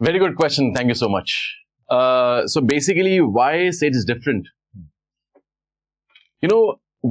Very good question. Thank you so much. So basically, why Sage is different? You know,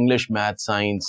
English, Math, Science,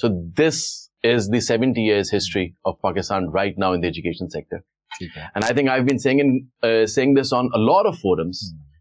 So this is the 70 years history of Pakistan right now in the education sector. And I think I've been saying this on a lot of forums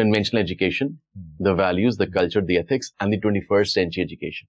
Conventional education, the values, the culture, the ethics and the 21st century education.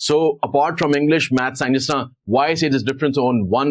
So apart from English, Math, Science, why I say this difference on one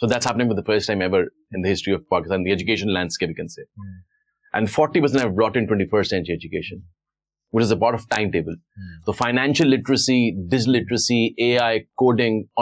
So that's happening for the first time ever in the history of Pakistan, the education landscape, you can say. And 40% have brought in 21st century education, which is a part of timetable. So financial literacy, digital literacy, AI, coding,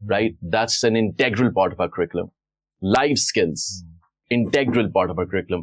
right? That's an integral part of our curriculum. Life skills, integral part of our curriculum.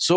So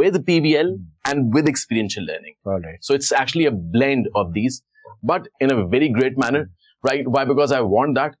with PBL and with experiential learning. Alright. So it's actually a blend of these, but in a very great manner, right? Why? Because I want that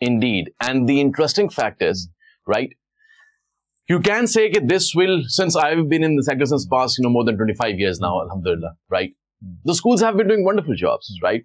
Indeed. And the interesting fact is, right, you can say that this will, since I've been in the sector since past, more than 25 years now, alhamdulillah, right? The schools have been doing wonderful jobs, right?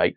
right?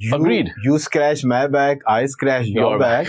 Agreed. You scratch my back, I scratch your back.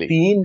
3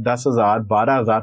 10,000, 12,000,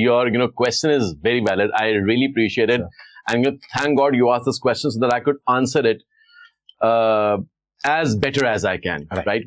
Your question is very valid. I really appreciate it. And thank God you asked this question so that I could answer it as better as I can. Right?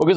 Okay,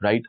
right?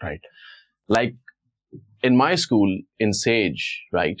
Right? Like in my school in Sage, right?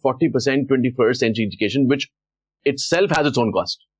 40% 21st century education which itself has its own cost.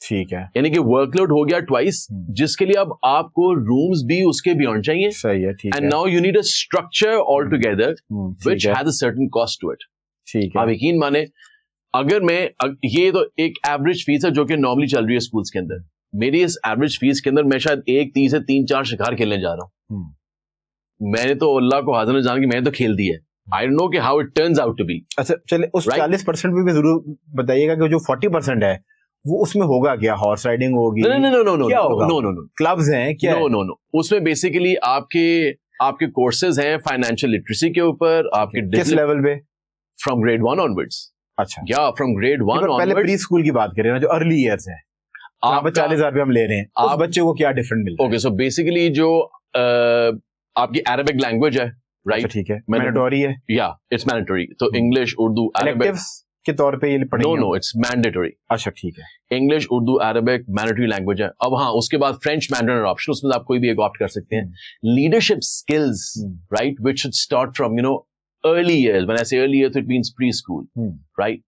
ٹھیک ہے, یعنی کہ work load ہو گیا twice, جس کے لیے اب آپ کو رومز بھی اس کے بیونڈ چاہیے. صحیح ہے, ٹھیک ہے. And now you need a structure all together which has a certain cost to it. ٹھیک ہے, آپ یقین مانے, اگر میں یہ تو ایک ایوریج فیس ہے جو کہ نارملی چل رہی ہے اسکولس کے اندر, میری اس ایوریج فیس کے اندر میں شاید 1 سے 3-4 شکار کھیلنے جا رہا ہوں. میں نے تو اللہ کو حاضر جان کے میں نے تو کھیل دی ہے. I don't know کہ how it turns out to be. اچھا چلے اس 40% بھی ضرور بتائیے گا کہ جو 40% ہے وہ اس میں ہوگا کیا؟ ہارس رائڈنگ ہوگی؟ No. کلبز ہیں کیا؟ No. اس میں بیسیکلی آپ کے کورسز ہیں فائنینشیل لٹریسی کے اوپر. آپ کے کس لیول پہ؟ From grade 1 onwards. اچھا, یا فرام گریڈ 1 آنورڈس. پہلے پری اسکول کی بات کریں نا, جو ارلی ایئرس ہیں, آپ 40,000 روپے ہم لے رہے ہیں, اس بچے کو کیا ڈفرنٹ ملتا ہے؟ اوکے, سو بیسیکلی جو آپ کی عربک لینگویج ہے, رائٹ, ٹھیک ہے, مینڈیٹوری ہے, یا اٹس مینڈیٹوری. تو انگلش, اردو, عربک کے طور پہ یہ پڑھیں گے؟ نو اٹس مینڈیٹوری. اچھا ٹھیک ہے, English, Urdu, Arabic mandatory language ہے. اب ہاں, اس کے بعد فرینچ مینڈرن آپشن, اس میں آپ کوئی بھی ایک آپٹ کر سکتے ہیں. Leadership skills, right, which should start from early years. when I say early years it means pre school, right.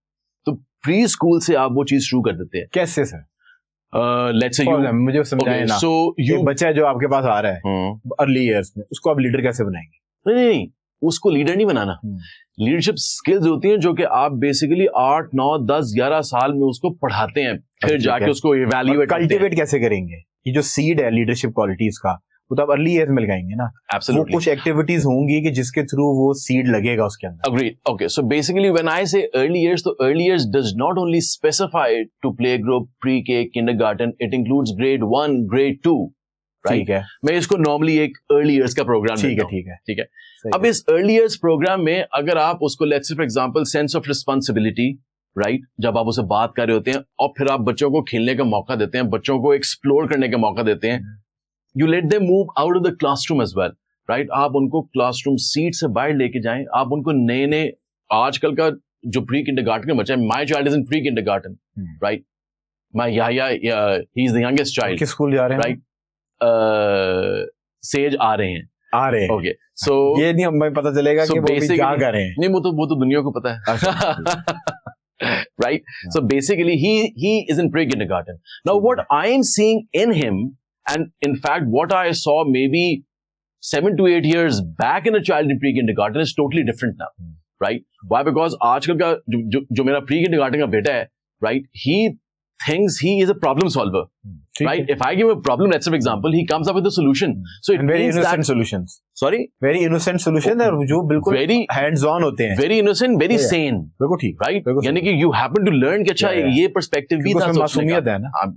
تو پری اسکول سے آپ وہ چیز شروع کر دیتے ہیں. کیسے سر؟ لیٹس سے مجھے سمجھائیں نا. سو یہ بچہ جو آپ کے پاس آ رہا ہے ارلی ایئرس میں, اس کو آپ لیڈر کیسے بنائیں گے؟ نہیں, اس کو لیڈر نہیں بنانا. لیڈرشپ اسکلز ہوتی ہیں جو کہ آپ بیسیکلی 8, 9, 10, 11 سال میں اس کو پڑھاتے ہیں, پھر جا کے اس کو ایویلیویٹ کلٹیویٹ کیسے کریں گے. یہ جو سیڈ ہے لیڈرشپ کوالٹیز کا, وہ تو آپ ارلی ایئر میں لگائیں گے نا. وہ کچھ ایکٹیویٹیز ہوں گی کہ جس کے تھرو وہ سیڈ لگے گا اس کے اندر. Agreed. Okay, so basically when I say early years, so early years does not only specify to playgroup, pre-K, kindergarten, it includes grade 1, grade 2. ٹھیک ہے, میں اس کو نارملی ایک ارلی ایئرس کا پروگرام ٹھیک ہے. ٹھیک ہے, اب اس ارلی ایئرس پروگرام میں اگر آپ اس کو let's for example sense of responsibility, right, جب آپ اسے بات کر رہے ہوتے ہیں اور پھر آپ بچوں کو کھیلنے کا موقع دیتے ہیں, بچوں کو ایکسپلور کرنے کا موقع دیتے ہیں, you let them move out of the classroom as well, right. آپ ان کو کلاس روم سیٹ سے باہر لے کے جائیں, آپ ان کو نئے آج کل کا جو پری کنڈرگارٹن کا بچہ ہے, my child is in pre kindergarten, right, my he is the youngest child. کس اسکول جا رہے ہیں؟ رائٹ, سیج آ رہے ہیں. اوکے, سو یہ نہیں ہمیں پتہ چلے گا کہ وہ کیا کر رہے ہیں. نہیں, وہ تو دنیا کو پتا ہے. Right, so basically he is in pre-kindergarten. Now what I am seeing in him, and in fact what I saw maybe 7 to 8 years back in a child in pre-kindergarten is totally different now, right? Why? Because aajkal ka jo mera pre-kindergarten ka beta hai, right, he thinks he is a problem solver, right? If I give him a problem, let's say for example, he comes up with a solution. So it very means innocent that solutions. Sorry, very innocent solution ہے جو بالکل very hands on ہوتے ہیں, very innocent, very sane, بالکل ٹھیک, right? یعنی کہ you happen to learn کہ اچھا یہ perspective بھی تھا, معصومیت ہے نا.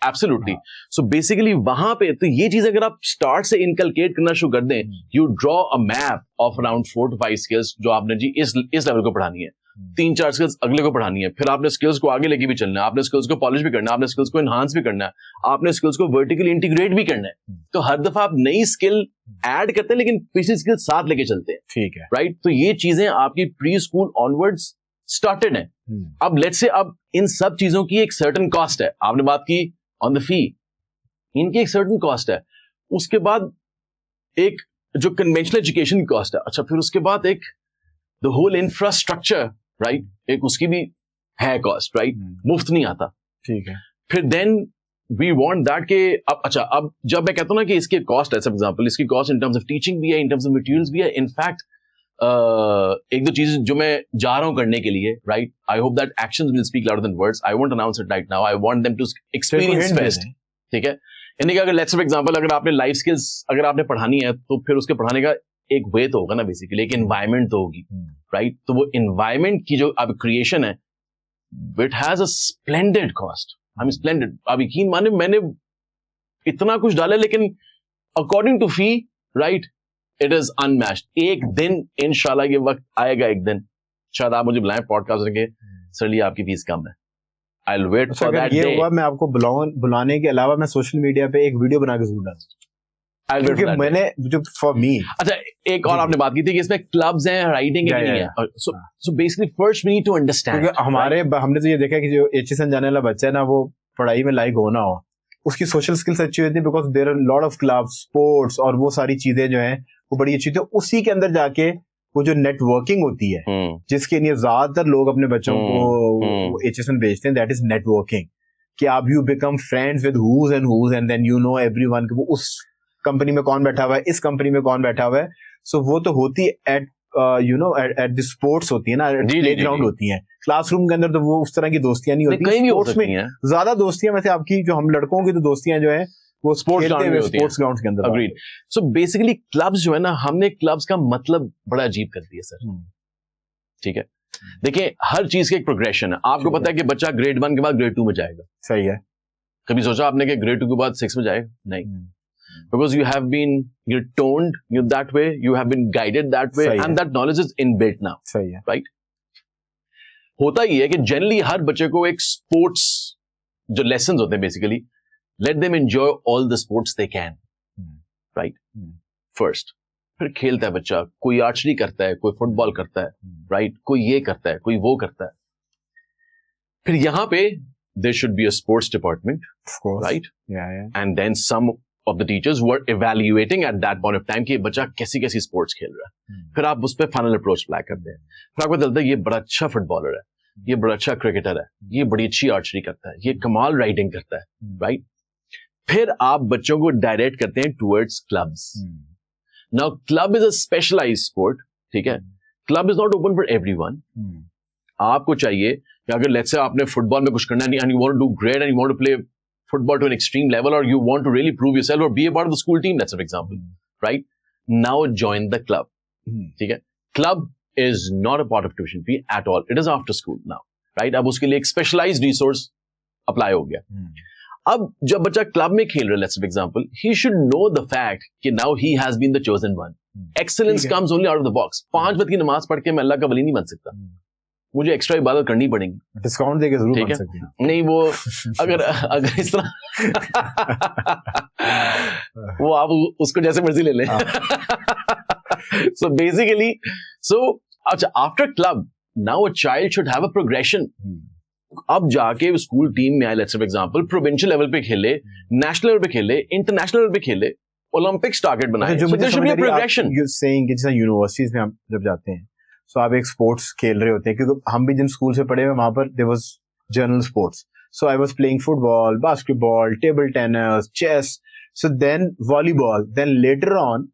Absolutely. So basically وہاں پہ تو یہ چیز اگر آپ start سے inculcate کرنا شروع کر دیں, you draw a map of around 4 to 5 skills جو آپ نے جی اس لیول کو پڑھانی ہے, 3-4 اسکلس اگلے کو پڑھانی ہے, پھر آپ نے اسکلس کو آگے لے کے بھی چلنا ہے, آپ نے اسکلس کو پالش بھی کرنا ہے, آپ نے اسکلس کو انہانس بھی کرنا ہے, آپ نے اسکلس کو ورٹیکلی انٹیگریٹ بھی کرنا ہے. تو ہر دفعہ آپ نئی اسکل ایڈ کرتے ہیں لیکن پچھلی اسکل ساتھ لے کے چلتے ہیں. ٹھیک ہے, رائٹ. تو یہ چیزیں آپ کی پری اسکول آنورڈز اسٹارٹیڈ ہیں. اب لیٹس سے اب ان سب چیزوں کی ایک سرٹن کاسٹ ہے. آپ نے بات کی آن دا فی, ان کی ایک سرٹن کاسٹ ہے. اس کے بعد ایک جو کنونشنل ایجوکیشن کی کاسٹ ہے. اچھا, پھر اس کے بعد ایک دا ہول انفراسٹرکچر, رائٹ, ایک اس کی بھی ہے کاسٹ, رائٹ, مفت نہیں آتا. ٹھیک ہے. پھر دین وی وانٹ دیٹ کہ اب اچھا, اب جب میں کہتا ہوں نا کہ اس کی کاسٹ ہے, فار ایگزامپل اس کی cost in terms of teaching بھی ہے, ان ٹرمز آف مٹیریلز بھی ہے. انفیکٹ ایک دو چیز جو میں جا رہا ہوں کرنے کے لیے, right, I hope that actions will speak louder than words. I want announce it right now. I want them to experience first. ٹھیک ہے, یعنی کہ اگر لیٹس فار ایگزامپل اگر آپ نے لائف اسکلز اگر آپ نے پڑھانی ہے تو پھر اس کے پڑھانے کا ایک وے تو ہوگا نا, بیسیکلی ایک انوائرمنٹ تو ہوگی, رائٹ. تو وہ انوائرمنٹ کی جو اب کریشن ہے, اٹ ہیز اے اسپلینڈیڈ کاسٹ. آئی مین اسپلینڈیڈ. اب یقین مانے میں نے اتنا کچھ ڈالا لیکن اکارڈنگ ٹو فی, رائٹ, اٹ از انمیچڈ. ایک دن انشاءاللہ یہ وقت آئے گا, ایک دن شاید آپ مجھے بلائیں پوڈ کاسٹ کے, سر لیے آپ کی فیس کم ہے. I'll wait for that day. یہ ہوا میں آپ کو بلانے کے علاوہ میں سوشل میڈیا پہ ایک ویڈیو بنا کے ضرور ڈالوں, کیونکہ میں نے جو فار می. اچھا, ایک اور آپ نے بات کی تھی کہ اس میں کلبز ہیں, رائڈنگ نہیں ہے. So basically first we need to understand. ہم نے تو یہ دیکھا کہ جو ایچ ایس این جانے والا بچہ ہے نا, وہ پڑھائی میں لائق ہونا ہو, اس کی سوشل اسکلس اچھی ہوتی ہے, because there are lot of clubs, sports اور وہ ساری چیزیں جو ہیں وہ بڑی اچھی ہوتی ہے. اسی کے اندر جا کے وہ جو نیٹ ورکنگ ہوتی ہے, جس کے لیے زیادہ تر لوگ اپنے بچوں کو ایچ ایس این بھیجتے ہیں, دیٹ از نیٹ ورکنگ. کہ آپ you become friends with whose and then you know everyone کہ وہ اس کمپنی میں کون بیٹھا ہوا ہے, اس کمپنی میں کون بیٹھا ہوا ہے. سو وہ تو ہوتی at you know at the sports ہوتی ہے نا, پلے گراؤنڈ ہوتی ہیں. کلاس روم کے اندر تو وہ اس طرح کی دوستیاں نہیں ہوتی. اسپورٹس میں زیادہ دوستیاں ویسے آپ کی جو ہم لڑکوں کی تو دوستیاں جو ہیں وہ اسپورٹس گراؤنڈ کے اندر. اگریڈ. سو بیسیکلی کلبز جو ہے نا, ہم نے کلبز کا مطلب بڑا عجیب کر دیا سر. ٹھیک ہے, دیکھیں ہر چیز کا ایک پروگریشن ہے. آپ کو پتا ہے کہ بچہ گریڈ 1 کے بعد گریڈ 2 میں جائے گا. صحیح ہے. کبھی سوچا آپ نے کہ گریڈ 2 کے بعد 6 میں جائے گا؟ نہیں. Because you have been, you're toned that way, you have been guided that way, and that knowledge is inbuilt now. صحیح ہے. Right? ہوتا ہی ہے کہ جنرلی ہر بچے کو ایک اسپورٹس جو لیسنز ہوتے ہیں basically, let them enjoy all the sports they can. Right? First. پھر کھیلتا ہے بچہ, کوئی آرچری کرتا ہے, کوئی فٹ بال کرتا ہے, رائٹ, کوئی یہ کرتا ہے, کوئی وہ کرتا ہے. پھر یہاں پہ there should be a sports department, right? And then some of the teachers who are evaluating at that point of time کہ بچہ کیسی کیسی اسپورٹس کھیل رہا ہے. پھر آپ اس پہ فائنل اپروچ اپلائی کرتے ہیں. پھر آپ کو چلتا ہے یہ بڑا اچھا فٹ بالر ہے, یہ بڑا اچھا کرکٹر ہے, یہ بڑی اچھی آرچری کرتا ہے, یہ کمال رائڈنگ کرتا ہے, رائٹ. پھر آپ بچوں کو ڈائریکٹ کرتے ہیں towards clubs. Now club is a specialized sport, ٹھیک ہے. Club is not open for everyone. آپ کو چاہیے کہ اگر لیٹس سے آپ نے فٹ بال میں کچھ کرنا ہے and you want to do great and you want to play football to an extreme level or you want to really prove yourself or be a part of the school team, that's an example, right? Now join the club. ٹھیک ہے. Club is not a part of tuition fee at all. It is after school now, right? اب اس کے لیے ایک specialized resource apply ہو گیا. اب جب بچہ کلب میں کھیل رہا ہے, let's say for example, he should know the fact کہ now he has been the chosen one. Excellence comes only out of the box. 5 وقت کی نماز پڑھ کے میں اللہ کا ولی نہیں بن سکتا, مجھے ایکسٹرا عبادت کرنی پڑے گی. ڈسکاؤنٹ دے کے ضرور بن سکتے ہیں. نہیں وہ اگر اس طرح وہ آپ اس کو جیسے مرضی لے لیں. سو بیسیکلی اچھا after club now a child should have a progression. اب جا کے اسکول ٹیم میں آئے, let's for example provincial level پہ کھیلے, نیشنل لیول پہ کھیلے, انٹرنیشنل لیول پہ کھیلے, اولمپکس ٹارگیٹ بنائے. یونیورسٹیز میں ہم جب جاتے ہیں سو آپ ایک اسپورٹس کھیل رہے ہوتے ہیں, کیونکہ ہم بھی جن اسکول سے پڑھے ہوئے وہاں پر there was general sports. So I was playing football, basketball, table tennis, chess, so then volleyball. Then later on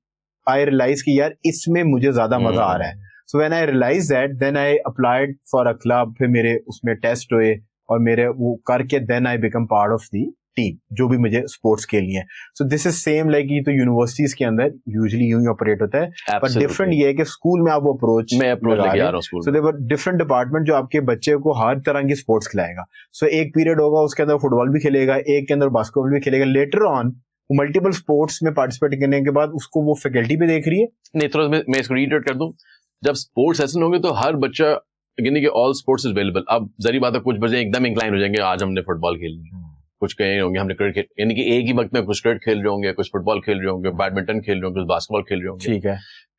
I realise کہ یار اس میں مجھے زیادہ مزہ آ رہا ہے. So when I realize that then I applied for a club. پھر میرے اس میں ٹیسٹ ہوئے اور میرے وہ کر کے then I became part of the team جو بھی مجھے اسپورٹس کھیلنی ہے. سو دس از سیم لائک یہ تو یونیورسٹیز کے اندر یوزلی یوں ہی آپریٹ ہوتا ہے, بٹ ڈفرنٹ یہ ہے کہ اسکول میں آپ وہ اپروچ سو دے ور ڈفرنٹ ڈپارٹمنٹ جو آپ کے بچے کو ہر طرح کی اسپورٹس کھلائے گا. سو ایک پیریڈ ہوگا اس کے اندر فٹ بال بھی کھیلے گا, ایک کے اندر باسکٹ بال بھی کھیلے گا. لیٹر آن ملٹیپل اسپورٹس میں پارٹیسپیٹ کرنے کے بعد اس کو وہ فیکلٹی بھی دیکھ رہی ہے. نہیں تھوڑا میں اس کو ریٹریٹ کر دوں, جب اسپورٹس ایسے ہوں گے تو ہر بچہ یعنی کہ آل اسپورٹس از اویلیبل. اب ظاہر بات ہے کچھ بچے ایک دم انکلائن ہو جائیں گے, آج ہم نے فٹ بال کھیلنی, کچھ کہیں ہوں گے ہم نے کرکٹ, یعنی کہ ایک ہی وقت میں کچھ کرکٹ کھیل رہے ہوں گے, کچھ فٹ بال کھیل رہے ہوں گے, بیڈمنٹن کھیل رہے ہوں گے, کچھ باسکٹ بال کھیل رہے ہوں گے. ٹھیک ہے.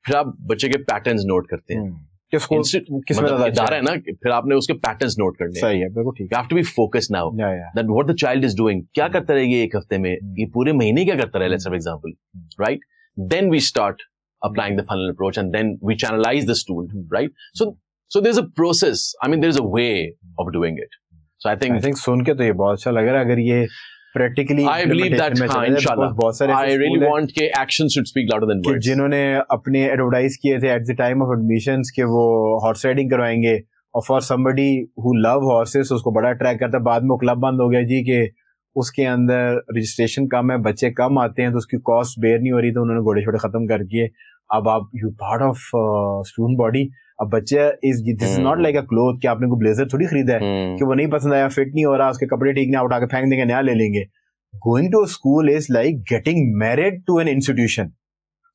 پھر آپ بچے کے پیٹرنز نوٹ کرتے ہیں, ادارہ ہے نا, پھر آپ نے اس کے پیٹرنز نوٹ کرنے. صحیح ہے, بالکل ٹھیک. You have to be focused now that what the child is doing. کیا کرتا رہے یہ ایک ہفتے میں, یہ پورے مہینے کیا کرتا رہے, let's say for example, right? Then we start applying the funnel approach and then we channelize the student, right? So there's a process. I mean, there's a way of doing it. So I think سن کے تو یہ بہت اچھا لگ رہا ہے. اگر یہ practically I believe that inshallah I really want کہ actions should speak louder than words. جنہوں نے اپنے ایڈورٹائز کیے تھے at the time of admissions کہ وہ ہارس رائڈنگ کروائیں گے, اور for somebody who love horses اس کو بڑا اٹریکٹ کرتا ہے, بعد میں وہ کلب بند ہو گیا جی کہ اس کے اندر رجسٹریشن کم ہے, بچے کم آتے ہیں, تو اس کی کاسٹ بیئر نہیں ہو رہی, تو انہوں نے گھوڑے چھوڑے ختم کر کیے. اب آپ you part of student body. اب بچہ this is not like a cloth کہ آپ نے کوئی بلیزر تھوڑی خریدا ہے کہ وہ نہیں پسند آیا, فٹ نہیں ہو رہا, اس کے کپڑے ٹھیک نہیں, اٹھا کے پھینک دیں گے, نیا لے لیں گے. Going to school is like getting married to an institution.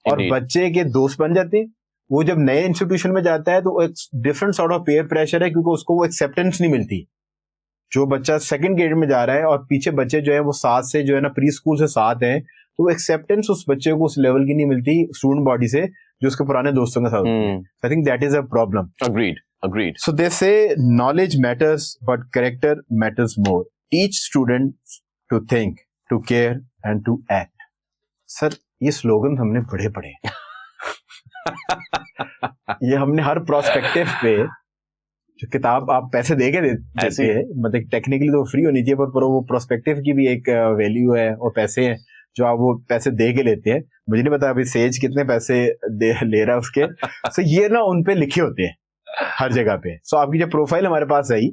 اور بچے کے دوست بن جاتے ہیں. وہ جب نئے انسٹیٹیوشن میں جاتا ہے تو ایک different sort of peer pressure ہے, کیونکہ اس کو وہ ایکسیپٹینس نہیں ملتی. جو بچہ سیکنڈ گریڈ میں جا رہا ہے اور پیچھے بچے جو ہے وہ 7 سے جو ہے نا پری اسکول سے 7 ہیں, تو وہ ایکسیپٹینس اس بچے کو اس لیول کی نہیں ملتی اسٹوڈنٹ باڈی سے جو اس کے پرانے دوستوں کے ساتھ. I think that is a problem. Agreed. So they say knowledge matters, but character matters more. Teach students to think, to care, and to act. Sir, یہ سلوگن ہم نے پڑھے یہ ہم نے ہر پراسپیکٹیو پہ جو کتاب آپ پیسے دے کے دیتے ہیں, مطلب ٹیکنیکلی تو فری ہونی چاہیے, پر وہ پروسپیکٹو کی بھی ایک ویلیو ہے اور پیسے ہیں جو آپ وہ پیسے دے کے لیتے ہیں. مجھے نہیں پتا ابھی سیج کتنے پیسے لے رہا ہے اس کے. سو یہ نا ان پہ لکھے ہوتے ہیں ہر جگہ پہ. سو آپ کی جب پروفائل ہمارے پاس آئی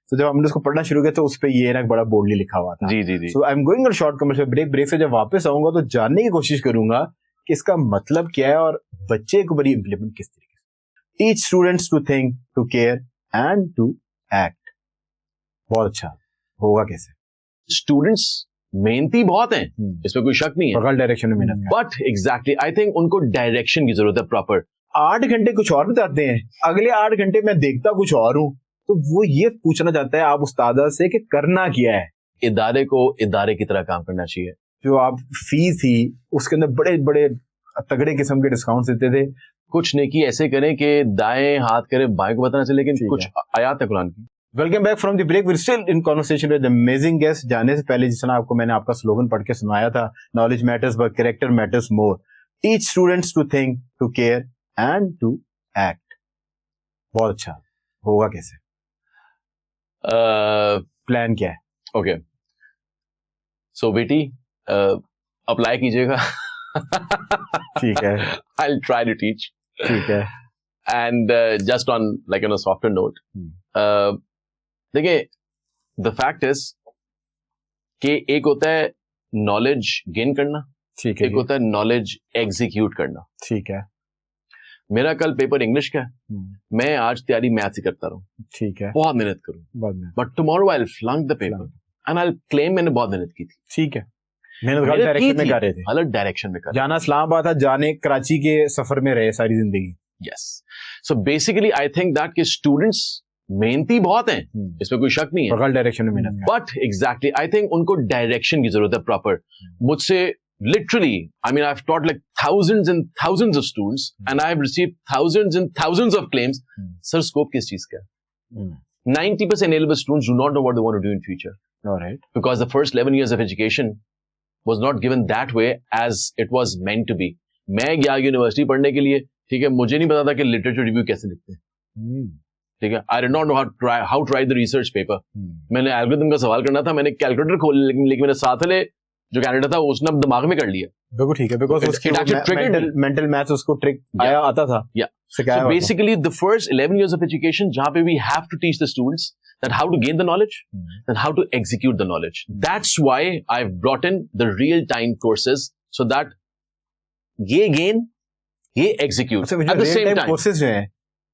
تو جب ہم نے اس کو پڑھنا شروع کیا تو اس پہ یہ نا بڑا بورڈلی لکھا ہوا تھا. جی جی جی. So I am going on short commercial break سے جب واپس آؤں گا تو جاننے کی کوشش کروں گا کہ اس کا مطلب کیا ہے اور بچے کو بڑی امپلیمنٹ کس طریقے سے. Teach students to think, to care and to act. بہت اچھا ہوگا کیسے. اسٹوڈینٹس محنتی بہت ہیں, اس میں کوئی شک نہیں ہے, ڈائریکشن میں محنت, but exactly I think in کو ڈائریکشن کی ضرورت ہے پراپر. 8 گھنٹے کچھ اور بتاتے ہیں, اگلے 8 گھنٹے میں دیکھتا کچھ اور ہوں. تو وہ یہ پوچھنا چاہتا ہے آپ استاد سے کہ کرنا کیا ہے. ادارے کو ادارے کی طرح کام کرنا چاہیے. جو آپ فیس تھی اس کے اندر بڑے بڑے تگڑے قسم کے ڈسکاؤنٹ دیتے تھے. کچھ نیکی ایسے کریں کہ دائیں ہاتھ کرے بائیں کو پتہ نہ چلے, لیکن کچھ آیات ہے قرآن کی. Welcome back from the break. We still in conversation with amazing guest. جانے سے پہلے جس طرح آپ کو میں نے آپ کا سلوگن پڑھ کے سنایا تھا, knowledge matters but character matters more. Teach students to think, to care and to act. بہت اچھا ہوگا کیسے, پلان کیا ہے. اوکے سو بیٹی اپلائی کیجیے گا. ٹھیک ہے, I'll try to teach. ٹھیک ہے. And just on like on a softer note, دیکھیں the fact is کہ ایک ہوتا ہے نالج گین کرنا, ٹھیک ہے, ایک ہوتا ہے نالج ایگزیکیوٹ کرنا. ٹھیک ہے. میرا کل پیپر انگلش کا ہے, میں آج تیاری میتھ سے کرتا رہا ہوں, ٹھیک ہے, بہت محنت کروں, but tomorrow I'll flunk the paper and I'll claim میں نے بہت محنت کی تھی. ٹھیک ہے, محنت غلط ڈائریکشن میں کر رہے تھے, غلط ڈائریکشن میں کر جانا اسلام آباد تھا, جانے کراچی کے سفر میں رہے ساری زندگی. Yes. So basically I think that کہ اسٹوڈینٹس محنتی بہت ہیں, اس میں کوئی شک نہیں ہے, غلط ڈائریکشن میں محنت, but exactly I think in کو ڈائریکشن کی ضرورت ہے پراپر. مجھ سے literally, I mean, I've taught like thousands and thousands of students and I've received thousands and thousands of claims. Sir, scope kis cheez ka hai? 90% A-level students do not know what they want to do in future. All right. Because the first 11 years of education was not given that way as it was meant to be. میں گیا university پڑھنے کے لیے, ٹھیک ہے, مجھے نہیں پتا تھا کہ لٹریچر ریویو کیسے لکھتے ہیں, ٹھیک ہے. I did not know how to write the research paper. میں نے الگورتھم کا سوال کرنا تھا, میں نے کیلکولیٹر کھول, لیکن میرے ساتھ والے جو کینڈیڈیٹ تھا اس نے دماغ میں کر لیا. بالکل ٹھیک ہے, بیکاز اس کی مینٹل میتھس اس کو ٹرک آتا تھا. So basically the first 11 years of education جہاں پہ we have to teach the students that how to gain the knowledge and how to execute the knowledge. That's why I've brought in the real time courses so that یہ gain, یہ execute at the same time. Courses جو ہیں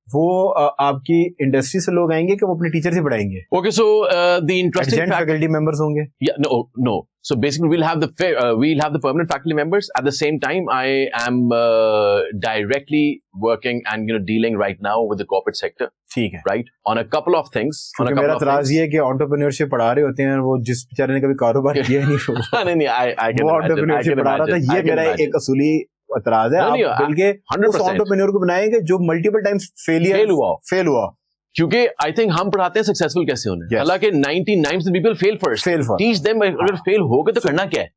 وہ آپ کی industry سے لوگ آئیں گے کہ وہ اپنے ٹیچر سے پڑھائیں گے. Okay, so the interesting faculty members ہوں گے. Yeah, no. So basically we'll have the permanent faculty members. At the same time, I am directly working and dealing right now with the corporate sector. ٹھیک ہے. Right? On a couple of things. میرا اعتراض یہ ہے کہ entrepreneurship پڑھا رہے ہوتے ہیں, وہ جس بیچارے نے کبھی کاروبار کیا نہیں, وہ انٹرپرینیورشپ پڑھا رہا تھا. یہ میرا ایک اصولی اعتراض ہے. آپ بلکہ اس انٹرپرینیور کو بنائیں گے جو ملٹیپل ٹائمز فیل ہوا, کیونکہ آئی تھنک ہم پڑھاتے ہیں سکسیسفل کیسے ہونے, حالانکہ 99% people fail first. Teach them, اگر فیل ہو گئے تو کرنا کیا ہے.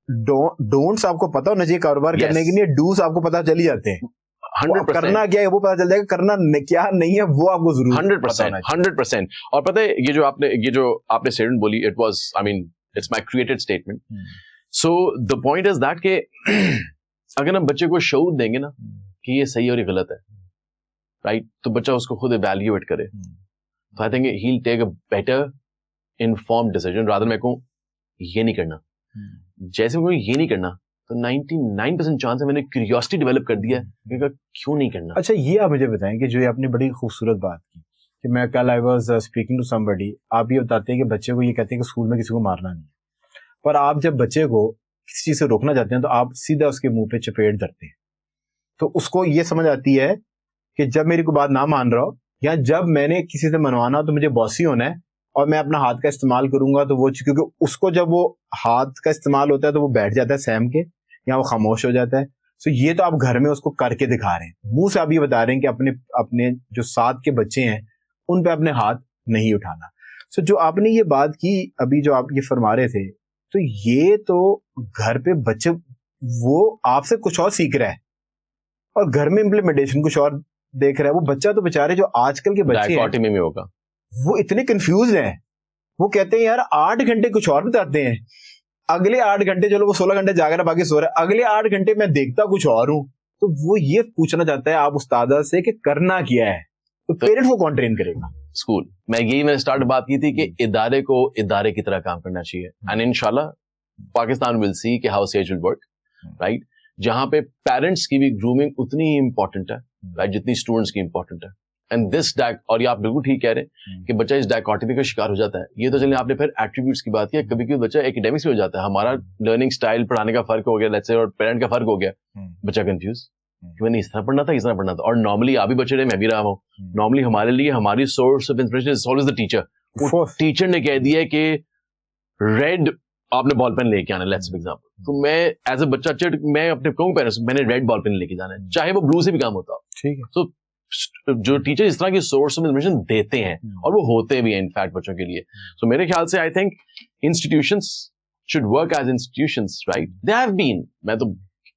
ڈونٹس آپ کو پتا ہونا چاہیے کاروبار کرنے کے لیے, ڈوز آپ کو پتا چل ہی جاتے ہیں. 100% کرنا کیا ہے وہ پتا چل جائے گا, کرنا کیا نہیں ہے وہ آپ کو ضرور 100%. اور پتہ ہے یہ جو آپ نے اسٹیٹمنٹ بولی, it was, I mean it's my created statement. So the point is that کہ اگر ہم بچے کو شعور دیں گے نا کہ یہ صحیح اور یہ غلط ہے, رائٹ, تو بچہ اس کو خود ایویلیویٹ کرے, تو I think he will take a better informed decision rather میں کہوں یہ نہیں کرنا. جیسے میں یہ نہیں کرنا تو 99% چانس ہے میں نے کیوریوسٹی ڈیولپ کر دیا ہے کہ کیوں نہیں کرنا. اچھا یہ آپ مجھے بتائیں کہ جو آپ نے بڑی خوبصورت بات کی کہ میں کل I was speaking to some buddy, آپ یہ بتاتے ہیں کہ بچے کو یہ کہتے ہیں کہ اسکول میں کسی کو مارنا نہیں ہے, پر آپ جب بچے کو کسی چیز سے روکنا چاہتے ہیں تو آپ سیدھا اس کے منہ پہ چپیٹ دھرتے ہیں, تو اس کو یہ سمجھ آتی ہے کہ جب میری کوئی بات نہ مان رہا ہو یا جب میں نے کسی سے منوانا تو مجھے باسی ہونا ہے اور میں اپنا ہاتھ کا استعمال کروں گا, تو وہ کیونکہ اس کو جب وہ ہاتھ کا استعمال ہوتا ہے تو وہ بیٹھ جاتا ہے سہم کے یا وہ خاموش ہو جاتا ہے. سو یہ تو آپ گھر میں اس کو کر کے دکھا رہے ہیں, منہ سے آپ یہ بتا رہے ہیں کہ اپنے جو ساتھ کے بچے ہیں ان پہ اپنے ہاتھ نہیں اٹھانا. سو جو آپ نے یہ بات کی ابھی جو آپ یہ فرما رہے تھے, تو یہ تو گھر پہ بچے وہ آپ سے کچھ اور سیکھ رہا ہے اور گھر میں امپلیمنٹیشن کچھ اور دیکھ رہا ہے. وہ بچہ تو بیچارے جو آج کل کے بچے ڈائیکاٹمی میں ہوگا, وہ اتنے کنفیوز ہیں, وہ کہتے ہیں یار 8 گھنٹے کچھ اور بتاتے ہیں, اگلے 8 گھنٹے, چلو وہ 16 گھنٹے جاگ رہا ہے باقی سو رہا ہے, اگلے 8 گھنٹے میں دیکھتا کچھ اور ہوں. تو وہ یہ پوچھنا چاہتا ہے آپ استاذہ سے کہ کرنا کیا ہے, تو پیرنٹس کو کون ٹرین کرے گا؟ اسکول میں یہی میں نے اسٹارٹ بات کی تھی کہ ادارے کو ادارے کی طرح کام کرنا چاہیے, اینڈ انشاءاللہ پاکستان ول سی کہ how sage will work, right, جہاں پہ پیرنٹس کی بھی گرومنگ اتنی ہی امپورٹنٹ ہے, رائٹ, جتنی اسٹوڈنٹس کی امپورٹنٹ ہے. اینڈ دس اور یہ آپ بالکل ٹھیک کہہ رہے ہیں کہ بچہ اس ڈائکاٹمی کا شکار ہو جاتا ہے. یہ تو چلیں آپ نے پھر ایٹریبیوٹس کی بات کی, کبھی کبھی بچہ ایکیڈیمکس میں ہو جاتا ہے, ہمارا لرننگ سٹائل پڑھانے کا فرق ہو گیا لیٹس سے, اور پیرنٹ کا فرق ہو گیا, بچہ کنفیوز کہ میں نے اس طرح پڑھنا تھا, اس طرح پڑھنا تھا. اور نارملی آپ بھی بچے رہے, میں بھی رہا ہوں, نارملی ہمارے لیے ہماری source of inspiration is always the teacher. Teacher نے کہہ دیا کہ ریڈ آپ نے بال پین لے کے آنا, لیٹس فار ایگزامپل, تو میں ایز اے بچہ میں اپنے کہوں پیرنٹس میں نے ریڈ بال پین لے کے جانا ہے, چاہے وہ بلو سے بھی کام ہوتا ہو. ٹھیک ہے, تو جو ٹیچر اس طرح کی سورس آف انفارمیشن دیتے ہیں, اور وہ ہوتے بھی ہیں انفیکٹ بچوں کے لیے. سو میرے خیال سے I think institutions should work as institutions, right, they have been, میں تو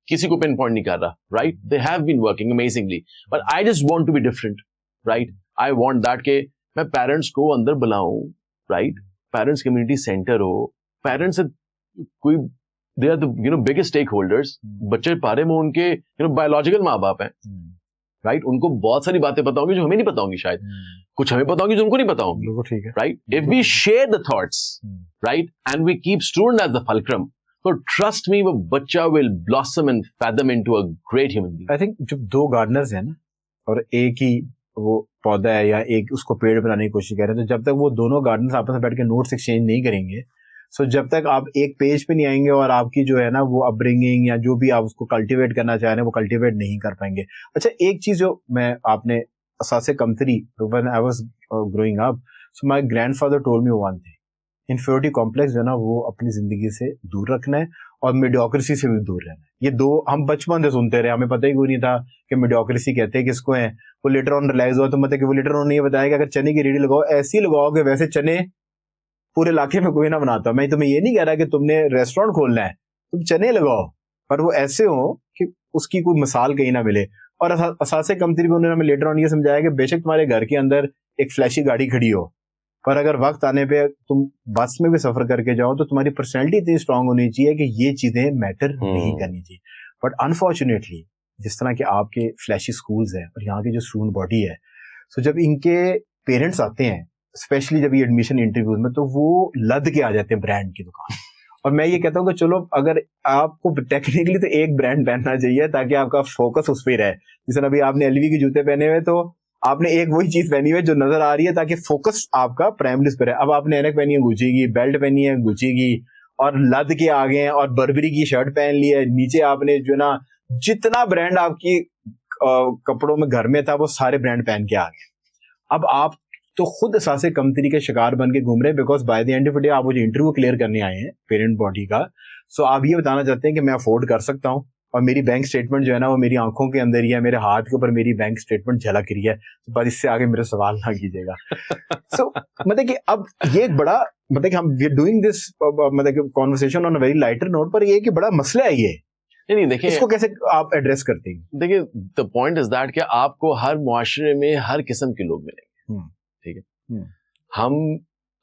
کسی کو پن پوائنٹ نہیں کر رہا, right, they have been working amazingly, but I just want to be different, right. I want that کہ میں پیرنٹس کو اندر بلاؤں, رائٹ, پیرنٹس کمیونٹی سینٹر ہو, پیرنٹس کوئی they are the biggest stakeholders, بچے پارے میں ان کے بایولوجیکل ماں باپ ہیں, رائٹ, ان کو بہت ساری باتیں پتا ہوں گی جو ہمیں نہیں پتا ہوں گی, شاید کچھ ہمیں پتا ہوں گی جو ان کو نہیں پتا ہوں گی, right. If we share the thoughts, right, and we keep student as the fulcrum, تو ٹرسٹ می وہ بچہ ول blossom and fathom into a great human being. I think جب 2 گارڈنرز ہیں نا اور ایک ہی وہ پودا ہے یا ایک اس کو پیڑ بنانے کی کوشش کر رہے ہیں, تو جب تک وہ دونوں گارڈنرز آپس میں بیٹھ کے نوٹس ایکسچینج نہیں کریں گے, سو جب تک آپ ایک پیج پہ نہیں آئیں گے اور آپ کی جو ہے نا وہ اپ برنگنگ یا جو بھی آپ اس کو کلٹیویٹ کرنا چاہ رہے ہیں وہ کلٹیویٹ نہیں کر پائیں گے. اچھا, ایک چیز جو میں آپ نے اساس کمتری when I was growing up, so my grandfather told me one thing, inferiority complex جو ہے نا وہ اپنی زندگی سے دور رکھنا ہے اور میڈیوکریسی سے بھی دور رہنا ہے. یہ 2 ہم بچپن سے سنتے رہے, ہمیں پتہ ہی کوئی نہیں تھا کہ میڈیوکریسی کہتے ہیں کس کو ہیں. وہ لیٹر آن ریلائز ہوا تو مطلب کہ وہ لیٹر آن نہیں بتایا کہ اگر چنے کی ریڑھی لگاؤ ایسی لگاؤ کہ ویسے چنے پورے علاقے میں کوئی نہ بناتا. میں تمہیں یہ نہیں کہہ رہا کہ تم نے ریسٹورینٹ کھولنا ہے, تم چنے لگاؤ, پر وہ ایسے ہو کہ اس کی کوئی مثال کہیں نہ ملے. اور اساس کمتری بھی انہوں نے ہمیں لیٹر آن یہ سمجھایا کہ بے شک تمہارے گھر کے اندر ایک فلیشی گاڑی کھڑی ہو, پر اگر وقت آنے پہ تم بس میں بھی سفر کر کے جاؤ تو تمہاری پرسنالٹی اتنی اسٹرانگ ہونی چاہیے کہ یہ چیزیں میٹر نہیں کرنی چاہیے. بٹ انفارچونیٹلی جس طرح کہ آپ کے فلیشی اسکولز ہیں اور یہاں کی جو اسٹوڈنٹ باڈی ہے, سو جب ان کے پیرنٹس آتے ہیں اسپیشلی جب یہ ایڈمیشن انٹرویوز میں, تو وہ لد کے آ جاتے ہیں برانڈ کی دکان. اور میں یہ کہتا ہوں کہ چلو اگر آپ کو ٹیکنیکلی تو ایک برانڈ پہننا چاہیے تاکہ آپ کا فوکس اس پہ رہے. جس طرح ابھی آپ نے LV کے جوتے پہنے ہوئے تو آپ نے ایک وہی چیز پہنی ہوئی جو نظر آ رہی ہے تاکہ فوکس آپ کا پرائمری اس پہ رہے. اب آپ نے اینک پہنی ہے گچی کی, بیلٹ پہنی ہے گچی کی, اور لد کے آگے ہیں اور بربری کی شرٹ پہن لی ہے, نیچے آپ نے جو نا جتنا برانڈ آپ کی کپڑوں میں گھر میں تھا وہ سارے برانڈ پہن کے آ گئے. اب آپ تو خود اساس کمتری کے شکار بن کے گھوم رہے ہیں, because by the end of day آپ وہ جو انٹرویو کلیئر کرنے آئے ہیں پیرنٹ باڈی کا, سو آپ یہ بتانا چاہتے ہیں کہ میں افورڈ کر سکتا ہوں اور میری بینک اسٹیٹمنٹ جو ہے نا وہ میری آنکھوں کے اندر ہی ہے, میرے ہاتھ کے اوپر میری بینک اسٹیٹمنٹ جھلک رہی ہے, پر اس سے آگے میرے سوال نہ کیجیے گا. سو مطلب کہ اب یہ ایک بڑا مطلب کہ ہم وی آر ڈوئنگ دس مطلب کہ conversation on a very lighter note, پر یہ کہ بڑا مسئلہ ہے یہ. نہیں دیکھیں اس کو کیسے آپ ایڈریس کرتے ہیں؟ دیکھیں the point is that کہ آپ کو ہر معاشرے میں ہر قسم کے لوگ ملیں گے, ٹھیک ہے. ہم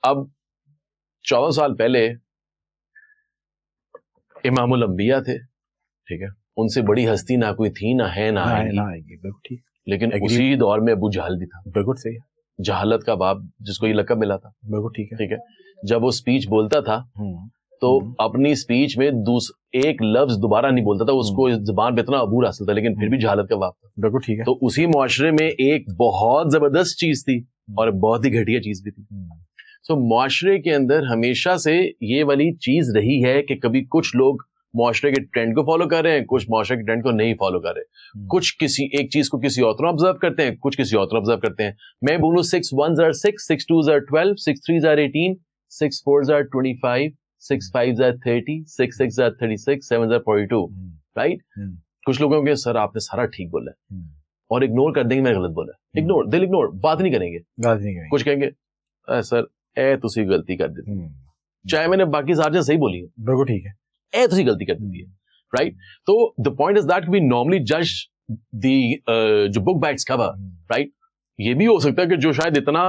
اب 14 سال پہلے امام الانبیاء تھے, ٹھیک ہے, ان سے بڑی ہستی نہ کوئی تھی نہ ہے نہ آئے گی, لیکن اسی دور میں ابو جہل بھی تھا. بالکل صحیح, جہالت کا باپ جس کو یہ لقب ملا تھا. بالکل ٹھیک ہے, ٹھیک ہے. جب وہ اسپیچ بولتا تھا تو اپنی اسپیچ میں ایک لفظ دوبارہ نہیں بولتا تھا, اس کو زبان پہ اتنا عبور حاصل تھا, لیکن پھر بھی جہالت کا باپ تھا. بالکل ٹھیک ہے. تو اسی معاشرے میں ایک بہت زبردست چیز تھی اور بہت ہی گھٹیا چیز بھی تھی. سو معاشرے کے اندر ہمیشہ سے یہ والی چیز رہی ہے کہ کبھی کچھ لوگ معاشرے کے ٹرینڈ کو فالو کر رہے ہیں, کچھ معاشرے کے ٹرینڈ کو نہیں فالو کر رہے, کچھ کسی ایک چیز کو کسی اور طرح آبزرو کرتے ہیں, کچھ کسی اور طرح آبزرو کرتے ہیں. میں بولوں 6 1s are 6, 6 2s are 12, 6 3s are 18, 6 4s are 25, 6 5s are 30, 6 6s are 36, 7s are 42, right. کچھ لوگوں کے سر آپ نے سارا ٹھیک بولا ہے اور اگنور کر دیں گے میں غلط بولا ہے, اگنور دل اگنور, بات نہیں کریں گے. کچھ کہیں گے سر اے تسی غلطی کر دیتی, چاہے میں نے باقی ساری چیزیں صحیح بولی ہیں, بالکل ٹھیک ہے, اے تسی غلطی کر دیتی ہے, رائٹ. تو the point is that we normally judge the جو book by its cover, right. یہ بھی ہو سکتا ہے کہ جو شاید اتنا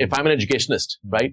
if I'm an educationist, right,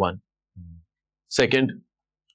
one. Second,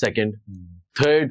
second. Third,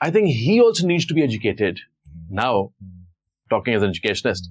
I think he also needs to be educated now, talking as an educationist,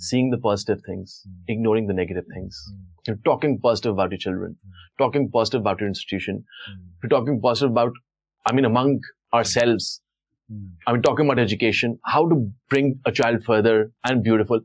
seeing the positive things, ignoring the negative things, you're talking positive about your children, talking positive about your institution, you're talking positive about, I mean, among ourselves, I mean, talking about education, how to bring a child further and beautiful.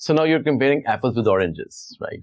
So now you're comparing apples with oranges, right?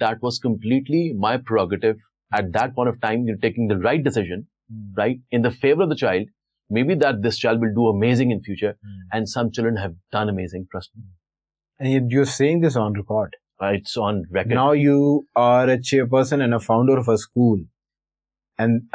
that was completely my prerogative at that point of time. You're taking the right decision, right, in the favor of the child. Maybe that this child will do amazing in future, and some children have done amazing, trust me. And you're saying this on record. It's on record. Now you are a chairperson and a founder of a school, and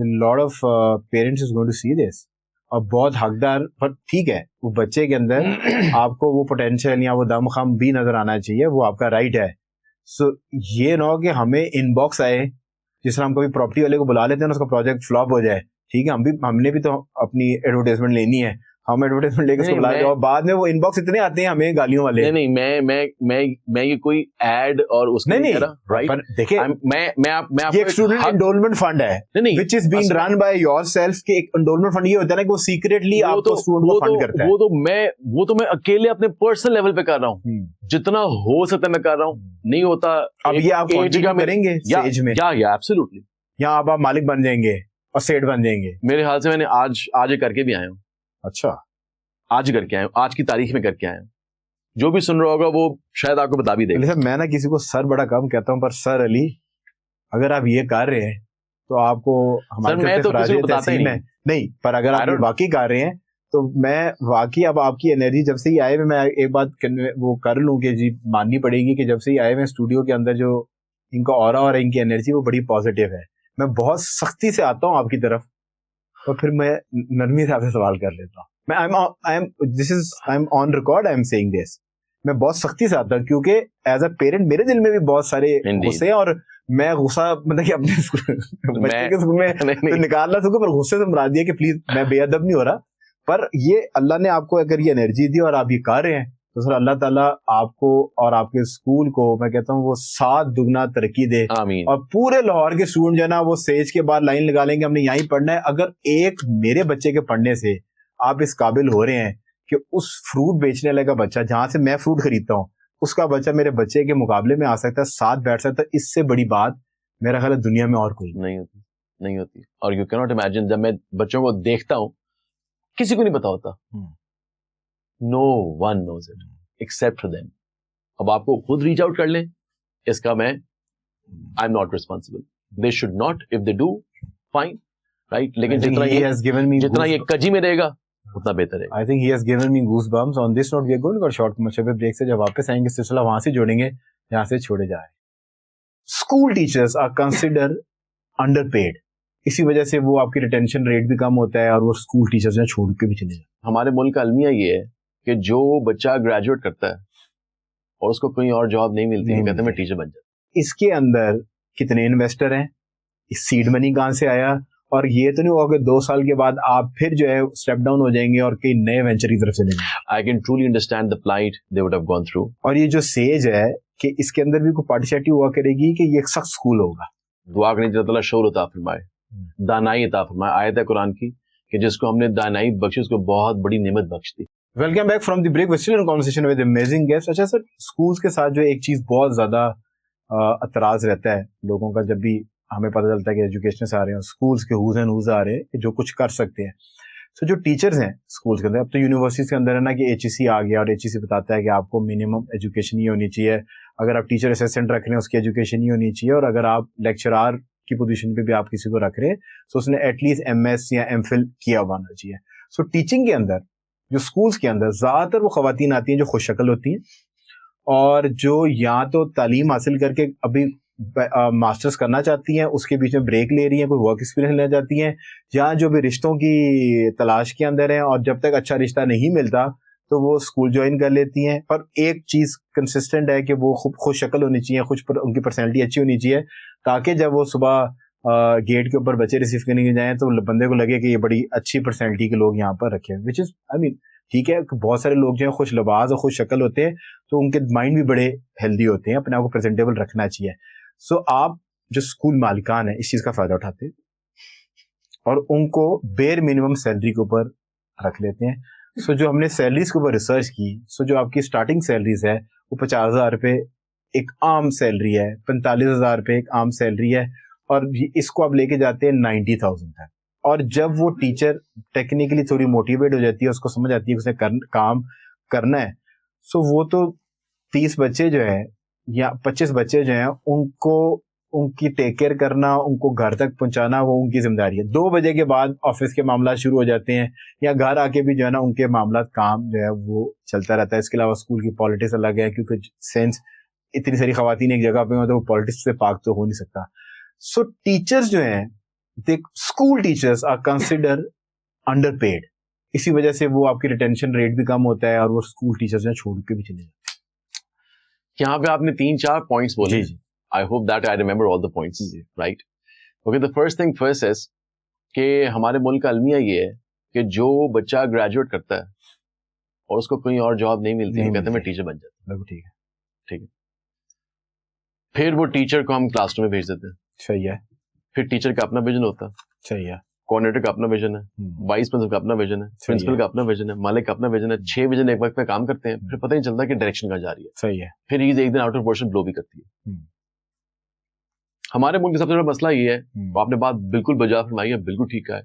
a lot of parents is going to see this. اور بہت حقدار, پر ٹھیک ہے, وہ بچے کے اندر آپ کو وہ پوٹینشیل یا وہ دم خم بھی نظر آنا چاہیے, وہ آپ کا رائٹ ہے. سو یہ نہ ہو کہ ہمیں ان باکس آئے, جس طرح ہم کبھی پراپرٹی والے کو بلا لیتے ہیں نا, اس کا پروجیکٹ فلاپ ہو جائے, ٹھیک ہے, ہم نے بھی تو اپنی ایڈورٹائزمنٹ لینی ہے, ہم ایڈورٹائزمنٹ لے کے اس کو بلا دیں, اور بعد میں وہ ان باکس اتنے آتے ہیں ہمیں گالیوں والے. نہیں, میں یہ کوئی ایڈ اور اس کا نہیں کہہ رہا, رائٹ. دیکھیں, یہ ایک اسٹوڈنٹ انڈولمنٹ فنڈ ہے which is being run by yourself. کہ ایک انڈولمنٹ فنڈ یہ ہوتا ہے نا کہ وہ سیکریٹلی آپ کو اسٹوڈنٹ کو فنڈ کرتا ہے. وہ تو میں اکیلے اپنے پرسنل لیول پہ کر رہا ہوں, جتنا ہو سکتا ہے میں کر رہا ہوں. نہیں ہوتا اب یہ آپ کنٹینیو کریں گے اسٹیج میں, یا ایبسولوٹلی, یا آپ مالک بن جائیں گے اور سیٹ بن جائیں گے. میرے خیال سے میں نے آج یہ کر کے بھی آیا ہوں. اچھا, آج کر کے آئے, آج کی تاریخ میں کر کے آئے. جو بھی سن رہا ہوگا وہ شاید آپ کو بتا بھی دے گا. میں نا کسی کو سر بڑا کم کہتا ہوں, پر سر علی اگر آپ یہ کر رہے ہیں تو آپ کو ہمارے نہیں, پر اگر آپ واقعی کر رہے ہیں تو میں واقعی اب آپ کی انرجی جب سے ہی آئے ہوئے, میں ایک بات وہ کر لوں کہ جی ماننی پڑے گی کہ جب سے ہی آئے ہوئے اسٹوڈیو کے اندر جو ان کا اورا اور ان کی انرجی وہ بڑی پازیٹیو ہے. میں بہت سختی سے آتا ہوں آپ کی طرف, اور پھر میں نرمی سے آپ سے سوال کر لیتا ہوں. I'm on record, I'm saying this. میں بہت سختی سے آتا ہوں کیونکہ ایز اے پیرنٹ میرے دل میں بھی بہت سارے غصے ہیں, اور میں غصہ مطلب کہ اپنے بچے کے اسکول میں نکالنا سکوں, پر غصے سے مراد دیا کہ پلیز میں بے ادب نہیں ہو رہا. پر یہ اللہ نے آپ کو اگر یہ انرجی دی اور آپ یہ کر رہے ہیں تو سر اللہ تعالیٰ آپ کو اور آپ کے اسکول کو میں کہتا ہوں وہ 7 دگنا ترقی دے. اور پورے لاہور کے اسٹوڈنٹ جو ہے نا وہ اسٹیج کے بعد لائن لگا لیں گے ہم نے یہیں پڑھنا ہے. اگر ایک میرے بچے کے پڑھنے سے آپ اس قابل ہو رہے ہیں کہ اس فروٹ بیچنے والے کا بچہ جہاں سے میں فروٹ خریدتا ہوں اس کا بچہ میرے بچے کے مقابلے میں آ سکتا ہے, ساتھ بیٹھ سکتا ہے, اس سے بڑی بات میرا خیال ہے دنیا میں اور کوئی نہیں ہوتی. اور یو کینٹ امیجن, جب میں بچوں کو دیکھتا ہوں کسی کو نہیں پتا ہوتا, no one knows it except them. اب آپ کو خود ریچ آؤٹ کر لیں, اس کا میں I am not responsible. They should not, if they do fine, right, لیکن جتنا یہ کجی میں رہے گا اتنا بہتر ہے. I think he has given me goosebumps. On this note, we are going to go short commercial break سے جب واپس آئیں گے سلسلہ وہاں سے جوڑیں گے جہاں سے چھوڑے جا رہے ہیں. School teachers are considered underpaid. اسی وجہ سے وہ آپ کی ریٹینشن ریٹ بھی کم ہوتا ہے اور وہ اسکول ٹیچرز نے چھوڑ کے بھی چلے جاتے ہیں. ہمارے ملک کا المیہ یہ ہے کہ جو بچہ گریجویٹ کرتا ہے اور اس کو کوئی اور جاب نہیں ملتی ہے, کہتے ہیں میں ٹیچر بن جاتا. اس کے اندر کتنے انویسٹر ہیں, اس سیڈ منی کہاں سے آیا, اور یہ تو نہیں ہوگا کہ 2 سال کے بعد آپ پھر جو ہے اسٹیپ ڈاؤن ہو جائیں گے اور کئی نئے وینچر کی طرف سے لیں گے. I can truly understand the plight they would have gone through. اور یہ جو سیج ہے کہ اس کے اندر بھی کوئی پارٹیسپیٹی ہوا کرے گی کہ یہ ایک سخت اسکول ہوگا. دعا کریں اللہ تعالیٰ شعور عطا فرمائے, دانائی عطا فرمائے. آیت ہے قرآن کی کہ جس کو ہم نے دانائی بخشی اس کو بہت بڑی نعمت بخش دی. Welcome back from the break, we still in conversation with amazing guest. اچھا سر, اسکولس کے ساتھ جو ایک چیز بہت زیادہ اعتراض رہتا ہے لوگوں کا, جب بھی ہمیں پتہ چلتا ہے کہ ایجوکیشنس آ رہے ہیں, اسکولس کے ہوز اینڈ ہوز آ رہے ہیں کہ جو کچھ کر سکتے ہیں. سو جو ٹیچرز ہیں اسکولس کے اندر, اب تو یونیورسٹیز کے اندر ہے نا کہ ایچ ای سی آ گیا, اور ایچ ای سی بتاتا ہے کہ آپ کو منیمم ایجوکیشن ہی ہونی چاہیے. اگر آپ ٹیچر اسسٹنٹ رکھ رہے ہیں اس کی ایجوکیشن ہی ہونی چاہیے, اور اگر آپ لیکچرار کی پوزیشن پہ بھی آپ کسی کو رکھ رہے ہیں تو اس نے ایٹ لیسٹ ایم ایس یا ایم فل کیا ہوا ہونا چاہیے. سو ٹیچنگ کے اندر جو اسکولس کے اندر زیادہ تر وہ خواتین آتی ہیں جو خوش شکل ہوتی ہیں, اور جو یا تو تعلیم حاصل کر کے ابھی ماسٹرز کرنا چاہتی ہیں, اس کے بیچ میں بریک لے رہی ہیں, کوئی ورک ایکسپیرینس لینا چاہتی ہیں, یا جو بھی رشتوں کی تلاش کے اندر ہیں اور جب تک اچھا رشتہ نہیں ملتا تو وہ اسکول جوائن کر لیتی ہیں. پر ایک چیز کنسسٹنٹ ہے کہ وہ خوش شکل ہونی چاہیے, ان کی پرسنالٹی اچھی ہونی چاہیے, تاکہ جب وہ صبح گیٹ کے اوپر بچے ریسیو کرنے کے جائیں تو بندے کو لگے کہ یہ بڑی اچھی پرسنالٹی کے لوگ یہاں پر رکھے ہیں. وچ از آئی مین ٹھیک ہے, بہت سارے لوگ جو ہیں خوش لباس اور خوش شکل ہوتے ہیں تو ان کے مائنڈ بھی بڑے ہیلدی ہوتے ہیں, اپنے آپ کو پریزنٹیبل رکھنا چاہیے. سو آپ جو اسکول مالکان ہیں اس چیز کا فائدہ اٹھاتے ہیں اور ان کو بیر منیمم سیلری کے اوپر رکھ لیتے ہیں. سو جو ہم نے سیلریز کے اوپر ریسرچ کی, سو جو آپ کی اسٹارٹنگ سیلریز ہے وہ 50,000 روپے ایک عام سیلری ہے, 45,000 روپے ایک عام سیلری ہے, اور اس کو آپ لے کے جاتے ہیں 90,000 تک. اور جب وہ ٹیچر ٹیکنیکلی تھوڑی موٹیویٹ ہو جاتی ہے, اس کو سمجھ آتی ہے کہ اسے کام کرنا ہے, سو وہ تو 30 بچے جو ہے یا 25 بچے جو ہیں ان کی ٹیک کیئر کرنا, ان کو گھر تک پہنچانا وہ ان کی ذمہ داری ہے. 2 بجے کے بعد آفس کے معاملات شروع ہو جاتے ہیں, یا گھر آ کے بھی جو ہے نا ان کے معاملات کام جو ہے وہ چلتا رہتا ہے. اس کے علاوہ اسکول کی پالیٹکس الگ ہے, کیونکہ سینس اتنی ساری خواتین ایک جگہ پہ ہوں تو وہ پالیٹکس سے پاک تو ہو نہیں سکتا. سو ٹیچرز جو ہیں, school teachers are consider underpaid, اسی وجہ سے وہ آپ کی ریٹینشن ریٹ بھی کم ہوتا ہے اور وہ اسکول ٹیچرز جو چھوڑ کے بھی چلے جاتے ہیں. یہاں پہ آپ نے 3-4 پوائنٹس بولے. جی I hope that I remember all the points, right? Okay, the first thing first is کہ ہمارے ملک کا المیہ یہ ہے کہ جو بچہ گریجویٹ کرتا ہے اور اس کو کوئی اور جاب نہیں ملتی, کہتے ہیں میں ٹیچر بن جاتا ہوں. ٹھیک ہے. پھر وہ ٹیچر کو ہم کلاس روم میں بھیج دیتے ہیں. صحیح ہے. پھر ٹیچر کا اپنا ویژن ہوتا ہے. صحیح ہے. کوآرڈینیٹر کا اپنا ویژن ہے, وائس پرنسپل کا اپنا ویژن ہے, پرنسپل کا اپنا ویژن ہے, مالک کا اپنا ویژن ہے. 6 ویژن ایک وقت پہ کام کرتے ہیں, پھر پتہ نہیں چلتا کہ ڈائریکشن کہاں جا رہی ہے. صحیح ہے. پھر ایک دن آؤٹ آف پورشن بلو بھی کرتی ہے. ہمارے ملک کا سب سے بڑا مسئلہ یہ ہے, آپ نے بات بالکل بجا فرمائی ہے, بالکل ٹھیک ہے.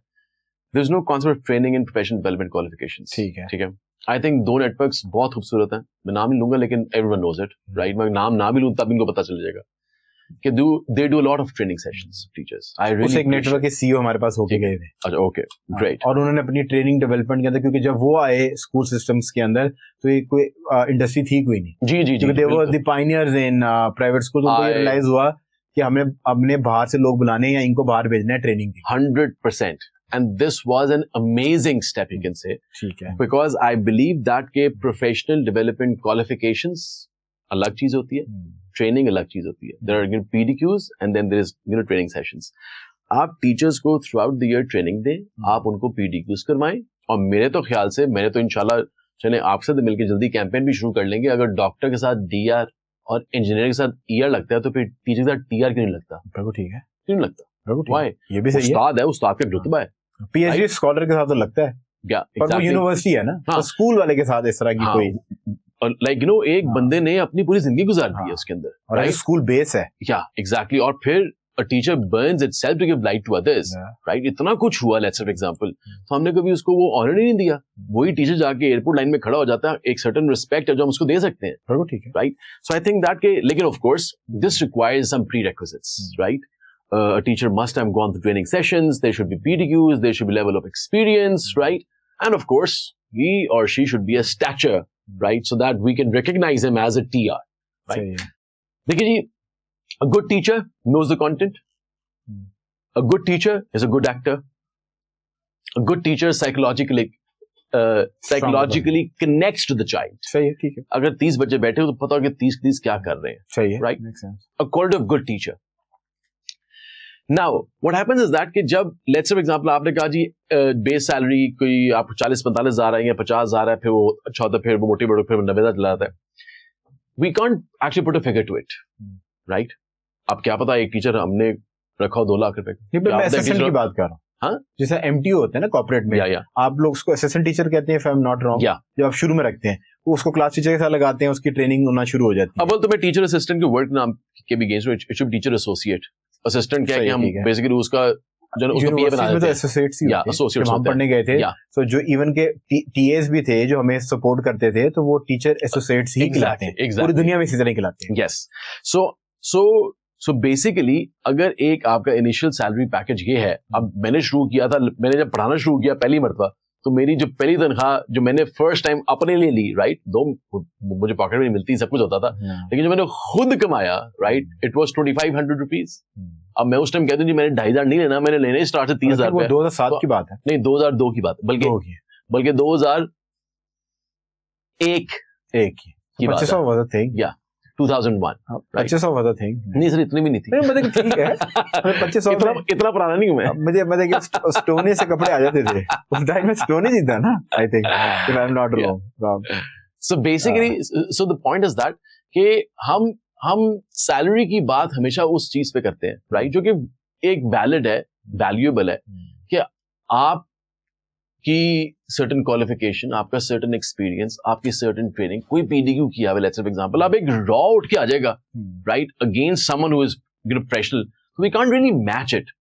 There is no concept of training and professional development qualifications. ٹھیک ہے. آئی تھنک 2 نیٹ ورکس بہت خوبصورت ہیں, میں نام نہیں لوں گا لیکن every one knows it, right. میں نام نہ بھی لوں تب ان کو پتا چل جائے گا کہ they do lot of training sessions teachers. ایک نیٹ ورک کے سی او ہمارے پاس ہو کے گئے تھے. اچھا, اوکے, گریٹ. اور انہوں نے اپنی ٹریننگ ڈیولپمنٹ کے اندر, کیونکہ جب وہ آئے اسکول سسٹمز کے اندر تو یہ کوئی انڈسٹری تھی کوئی نہیں. جی دے ور دی پائنیئرز ان پرائیوٹ اسکول. ان کو یہ ریلائز ہوا کہ ہم نے باہر سے لوگ بلانے ہیں یا ان کو باہر بھیجنا ہے ٹریننگ کی. 100%. And this was an amazing step, you can say. ٹھیک ہے. Because I believe that کہ professional development qualifications الگ چیز ہوتی ہے, ٹریننگ الگ چیز ہوتی ہے. There are PDQs and then there is training sessions. آپ ٹیچرز کو throughout the year training دیں, آپ ان کو PDQs کروائیں. اور میرے تو خیال سے, میں نے تو انشاءاللہ چلیں آپ سے مل کے جلدی کیمپین بھی شروع کر لیں گے. اگر ڈاکٹر کے ساتھ DR اور انجینئر کے ساتھ ER لگتا ہے تو پھر ٹیچر کے ساتھ TR کیوں نہیں لگتا؟ بالکل ٹھیک ہے, کیوں نہیں لگتا؟ Why? یہ بھی صحیح ہے. استاد ہے, استاد کا رتبہ ہے. PhD اسکالر کے ساتھ تو لگتا ہے, پر وہ یونیورسٹی ہے نا, اسکول والے کے ساتھ اس طرح کی کوئی لائک ایک بندے نے اپنی پوری زندگی گزار دی ہے اس کے اندر, اور اسکول بیس ہے. ایگزیکٹلی. اور پھر a teacher burns itself to give light to others, right? اتنا کچھ ہوا, let's say for example, تو ہم نے کبھی اس کو وہ آنر نہیں دیا. وہی ٹیچر جا کے ایئرپورٹ لائن میں کھڑا ہو جاتا ہے, ایک سرٹن ریسپیکٹ ہے جو ہم اس کو دے سکتے ہیں, right. So I think that کہ, لیکن of course this requires some prerequisites, right. A teacher must have gone through training sessions, there should be PDQs, there should be level of experience, right? And of course, he or she should be a stature, right? So that we can recognize him as a TR, right? Dekhiye ji, a good teacher knows the content. A good teacher is a good actor. A good teacher psychologically connects to the child. صحیح ہے, ٹھیک ہے. اگر 30 بچے بیٹھے ہو تو پتا ہو کہ 30 کیا کر رہے ہیں. صحیح ہے, right? A quality of good teacher. Now, what happens is that کہ جب let's say for example آپ نے کہا جی بیس سیلری کوئی آپ 40-45 ہزار ہے یا 50 ہزار ہے, پھر وہ اچھا ہوتا ہے, پھر وہ موٹی بڑھو, پھر 90 ہزار چلا جاتا ہے. We can't actually put a figure to it, right? اب کیا پتا ایک ٹیچر ہم نے رکھا 2 لاکھ روپے. میں اسسٹنٹ کی بات کر رہا ہوں. ہاں, جیسے MTO ہوتے ہیں نا کارپوریٹ میں, آپ لوگ اس کو اسسٹنٹ ٹیچر کہتے ہیں, if I'm not wrong, جو آپ شروع میں رکھتے ہیں, وہ اس کو کلاس ٹیچر کے ساتھ لگاتے ہیں, اس کی ٹریننگ ہونا شروع ہو جاتی ہے. اول تو میں ٹیچر اسسٹنٹ کے ورڈ نام کے بھی گینسٹ ہوں, it should teacher associate. Assistant کیا ہے کہ ہم بیسیکلی اس کا جو اس کو پی اے بنا دیتے ہیں, ایسوسیٹس ہی ہوتے ہیں. ہم پڑھنے گئے تھے, سو جو ایون کے ٹی ایز بھی تھے جو ہمیں سپورٹ کرتے تھے, تو وہ ٹیچر ایسوسیٹس ہی کہلاتے ہیں, پوری دنیا میں اسی طرح کہلاتے ہیں. یس. سو بیسیکلی اگر ایک آپ کا انیشیل سیلری پیکج یہ ہے, اب میں نے شروع کیا تھا, میں نے جب پڑھانا شروع کیا پہلی مرتبہ, تو میری جو پہلی تنخواہ جو میں نے فرسٹ ٹائم اپنے لیے لی, رائٹ, 2 مجھے پاکٹ میں ملتی, سب کچھ ہوتا تھا, لیکن جو میں نے خود کمایا, رائٹ, اٹ واز 2500 روپیز. اب میں اس ٹائم کہتا ہوں جی میں نے 2500 نہیں لینا, میں نے لینے اسٹارٹ سے 30,000 روپے. 2007 کی بات ہے, نہیں 2002 کی بات, بلکہ 2001 کی بات ہے. 2001. نہیں سر اتنی بھی نہیں تھی, ٹھیک ہے, 2500 اتنا پرانا نہیں ہوں میں. مجھے اسٹونے سے کپڑے آ جاتے تھے اس ٹائم میں, اسٹونے ہی تھا نا, I think, if I am not wrong. So basically so the point is that کہ ہم سیلری کی بات ہمیشہ اس چیز پہ کرتے ہیں, رائٹ, جو کہ ایک ویلڈ ہے, ویلیوبل ہے, کہ آپ کی سرٹن کوالیفیکیشن, آپ کا سرٹن ایکسپیرینس, آپ کی سرٹن ٹریننگ, کوئی PDQ کیا ہوا, لیٹس سے فار ایگزامپل آپ ایک را اٹھ کے آ جائے گا, right, against someone who is professional, So we can't really match it,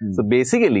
So basically,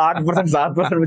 8% 7%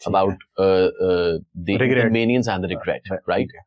about the inconvenience and the regret, right?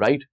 right?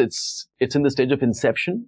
it's in the stage of inception,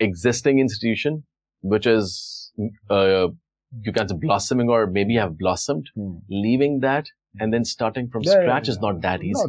existing institution which is you can say blossoming or maybe have blossomed, leaving that and then starting from scratch is not that easy.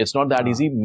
it's not that easy.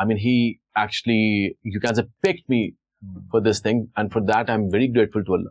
I mean he actually you can say picked me for this thing, and for that I'm very grateful to Allah.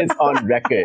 it's on record,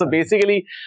So basically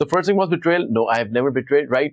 the first thing was betrayal. No, I have never betrayed, right?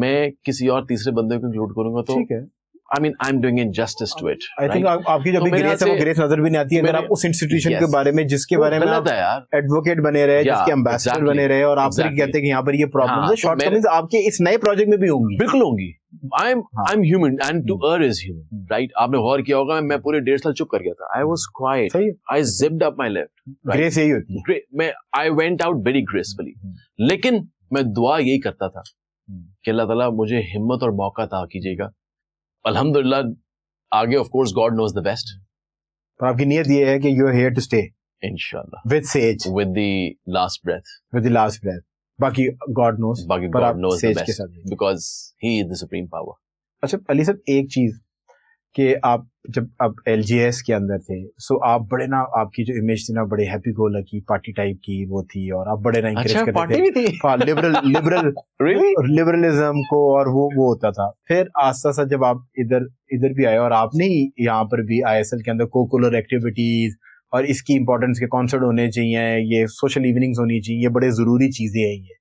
میں کسی اور تیسرے بندے کو include کروں گا تو ٹھیک ہے. I mean, I'm doing injustice to it. I think آپ کی جو ابھی گریس ہے وہ گریس نظر بھی نہیں آتی ہے اگر آپ اس انسٹیٹیوشن کے بارے میں جس کے بارے میں آپ ایڈوکیٹ بنے رہے, جس کے امبیسڈر بنے رہے, اور آپ پھر کہتے ہیں کہ یہاں پر یہ پرابلمز ہے, شارٹ کمنگز آپ کے اس نئے پروجیکٹ میں بھی ہوں گی. بالکل ہوں گی. I'm human and to err is human, right? آپ نے غور کیا ہوگا میں پورے 1.5 سال چپ کر گیا تھا. I was quiet. I zipped up my lip. Grace یہی ہوتی ہے. I went out very gracefully. لیکن میں دعا یہی کرتا تھا کہ اللہ تعالیٰ مجھے ہمت اور موقع عطا کیجیے گا. الحمدللہ آگے of course God knows the best. پر آپ کی نیت یہ ہے کہ you are here to stay. Inshallah. With Sage. With the last breath. With the last breath. باقی God knows. باقی God knows the best. Because he is the supreme power. اچھا علی صاحب ایک چیز کہ آپ جب اب ایل جی ایس کے اندر تھے سو آپ بڑے نا, آپ کی جو امیج تھی نا بڑے ہیپی گو لکی پارٹی ٹائپ کی وہ تھی, اور آپ بڑے نا انکریج کرتے تھے لبرلزم کو, اور وہ ہوتا تھا. پھر آہستہ آہستہ جب آپ ادھر بھی آئے اور آپ نے یہاں پر بھی آئی ایس ایل کے اندر کوکولر ایکٹیویٹیز اور اس کی امپورٹینس کے کانسرٹ ہونے چاہیے, یہ سوشل ایوننگز ہونی چاہیے, یہ بڑے ضروری چیزیں ہیں یہ,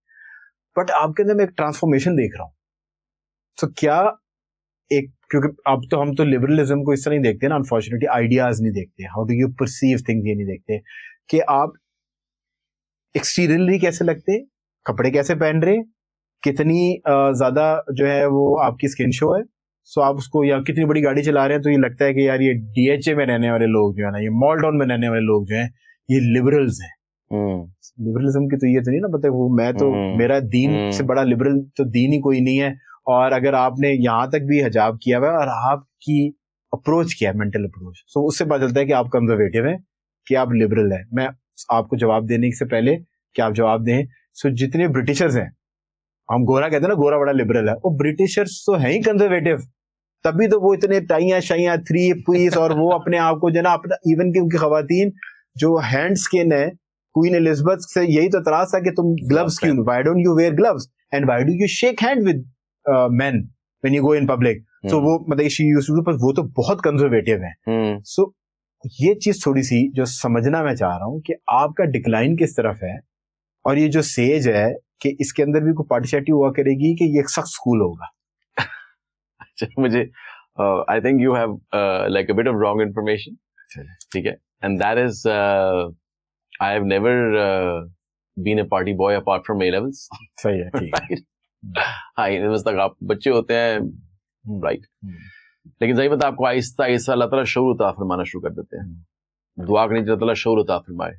بٹ آپ کے اندر میں ایک ٹرانسفارمیشن دیکھ رہا ہوں. سو کیا ایک, کیونکہ اب تو ہم تو لبرلزم کو اس طرح نہیں دیکھتے نا, انفارچونیٹلی آئیڈیاز نہیں دیکھتے, how do you perceive things یہ نہیں دیکھتے کہ آپ ایکسٹیریئرلی کیسے لگتے, کپڑے کیسے پہن رہے, کتنی زیادہ جو ہے وہ آپ کی اسکن شو ہے, سو آپ اس کو, یا کتنی بڑی گاڑی چلا رہے ہیں تو یہ لگتا ہے کہ یار یہ ڈی ایچ اے میں رہنے والے لوگ جو ہے نا, یہ مال ٹاؤن میں رہنے والے لوگ جو ہیں یہ لبرلز ہیں. لبرلزم کی تو یہ تو نہیں نا پتہ, وہ میں تو میرا دین سے بڑا لبرل تو دین ہی کوئی نہیں ہے. اور اگر آپ نے یہاں تک بھی حجاب کیا ہوا ہے اور آپ کی اپروچ کیا ہے مینٹل اپروچ, سو اس سے پتہ چلتا ہے کہ آپ کنزرویٹو ہیں, کہ آپ لبرل ہیں. میں آپ کو جواب دینے سے پہلے کہ آپ جواب دیں, سو جتنے برٹشرز ہیں, ہم گورا کہتے ہیں نا, گورا بڑا لبرل ہے, وہ برٹشرز تو ہیں ہی کنزرویٹو, تبھی تو وہ اتنے ٹائیاں شائیاں 3 پیس, اور وہ اپنے آپ کو جو ہے نا اپنا, ایون کہ ان کی خواتین جو ہینڈ اسکن ہے, کوئین الزبتھ سے یہی تو اعتراض تھا کہ تم گلوز کیوں, why don't you where gloves and why do you shake hand with men when you go in public. So وہ مطلب وہ تو بہت کنزرویٹو ہیں. سو یہ چیز تھوڑی سی جو سمجھنا میں چاہ رہا ہوں کہ آپ کا ڈکلائن کس طرف ہے, اور یہ جو سیج ہے کہ اس کے اندر بھی کوئی پارٹی شارٹی ہوا کرے گی کہ یہ ایک سخت اسکول ہوگا. مجھے I think you have like a bit of wrong information. ٹھیک ہے, and that is I have never been a party boy apart from A-levels. صحیح ہے, ٹھیک ہے. ہاں اس تک آپ بچے ہوتے ہیں, رائٹ, لیکن صحیح بات آپ کو آہستہ آہستہ اللہ تعالیٰ شعور عطا فرمانا شروع کر دیتے ہیں. دعا کرنی چاہیے اللہ تعالیٰ شعور عطا فرمائے,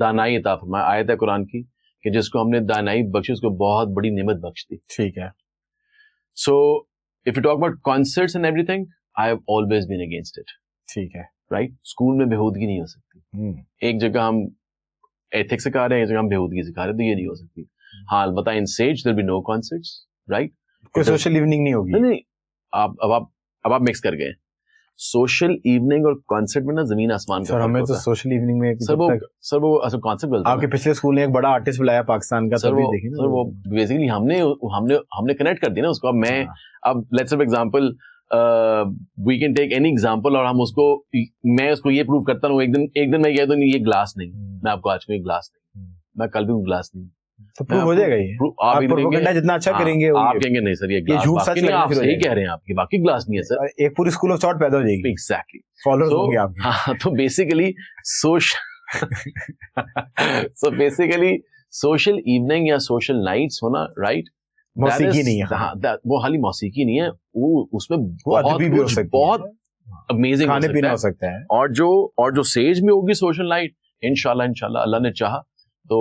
دانائی عطا فرمائے. آیت ہے قرآن کی کہ جس کو ہم نے دانائی بخشی اس کو بہت بڑی نعمت بخش دی. ٹھیک ہے. سو if you talk about concerts and everything, I have always been against it. ٹھیک ہے, رائٹ. اسکول میں بےہودگی نہیں ہو سکتی. ایک جگہ ہم ایتھکس سکھا رہے ہیں, ایک جگہ ہم بےہودگی سکھا رہے ہیں, تو یہ نہیں ہو سکتی. ہاں البتہ ان سیج there will be no concerts, right? کوئی سوشل ایوننگ نہیں ہوگی. نہیں, اب آپ مکس کر گئے. سوشل ایوننگ اور کانسرٹ میں نا زمین آسمان کا فرق ہوتا ہے. ہمیں تو سوشل ایوننگ میں سر وہ اصل کانسرٹ بولتا ہے. آپ کے پچھلے اسکول نے ایک بڑا آرٹسٹ بلایا پاکستان کا, سر وہ بیسیکلی ہم نے کنیکٹ کر دیا نا اس کو. اب میں let's for example we can take any example, اور ہم اس کو, میں اس کو یہ پروو کرتا ہوں, ایک دن میں کہہ دوں یہ گلاس نہیں, میں آپ کو آج کو یہ گلاس نہیں, میں کل بھی گلاس نہیں, تو پروف ہو جائے گا. یہ آپ پروپیگنڈا جتنا اچھا کریں گے آپ کہیں گے نہیں سر یہ جھوٹ سچ نہیں, آپ صحیح کہہ رہے ہیں, آپ کی باقی گلاس نہیں ہے سر. ایک پوری اسکول آف تھاٹ پیدا ہو جائے گی. ایگزیکٹلی, فالوورز ہوں گے آپ. ہاں تو بیسیکلی سوشل ایوننگ یا سوشل نائٹس ہونا, رائٹ, موسیقی نہیں ہے. ہاں وہ خالی موسیقی نہیں ہے, وہ اس میں بہت امیزنگ کھانے پینا ہو سکتا ہے. اور جو سیج میں ہوگی سوشل نائٹ, انشاءاللہ اللہ نے چاہا تو